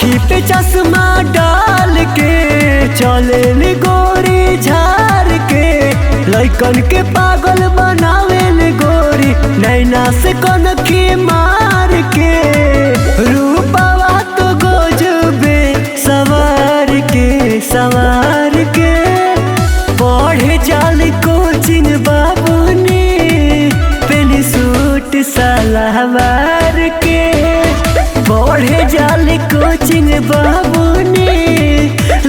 आँखी पे चश्मा डाल के चले गोरी झार के, लइकन के पागल बनावे गोरी नैना से कनखी मार के। रूपवा तो गोजबे सवार के पढ़े जाल कोचिंग बाबूनी पेनी सूट सलवार के। पढ़े जाल कोचिंग बाबूनी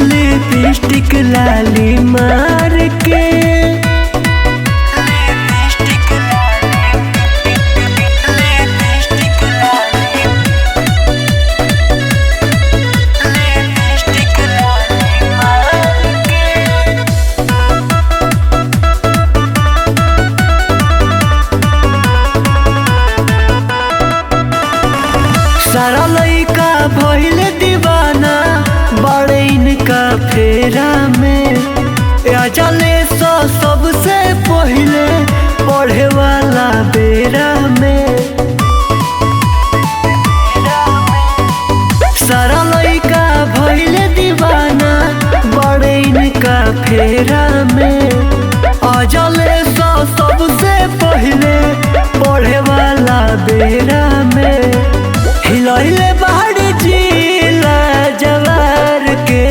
लिपस्टिक लाली मार के। सारा लइका भइल दीवाना बड़े इनका फेरा में, या चले सबसे पहले पढ़े वाला बेरा में। सारा लइका भइल दीवाना बड़े इनका फेरा में, अजले सबसे पहले पढ़े वाला बेरा में। हिलैले बाहर जिला जवार के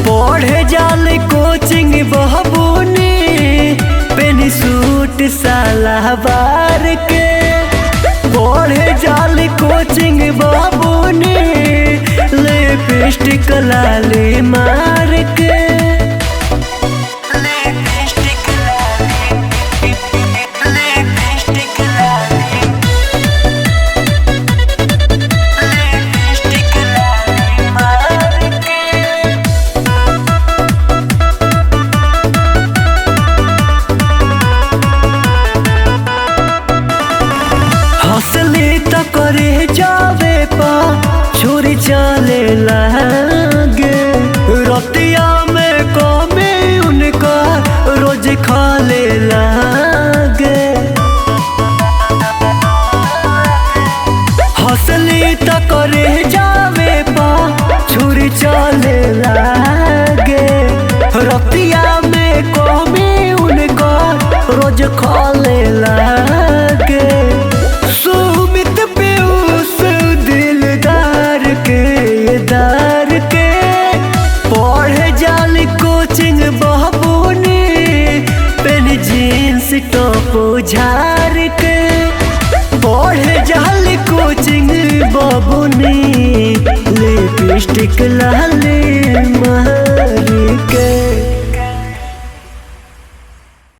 पढ़े जाल कोचिंग बहबूनी पेनी सूट सलवार के। पढ़े जाल कोचिंग बहबूनी लिपस्टिक लाली मार के। हंसली तो करे जावे पा छोरी चले लागे, रतिया में कमे उनका रोज खाले लागे। हंसली तो करे जावे पा छोरी चले लागे, रतिया में कमे उनका रोज खाले लागे। पढ़े जाल कोचिंग बहबूनी पेन जींस टॉप झार के। पढ़े जाल कोचिंग बहबूनी लिपस्टिक लाली मार के।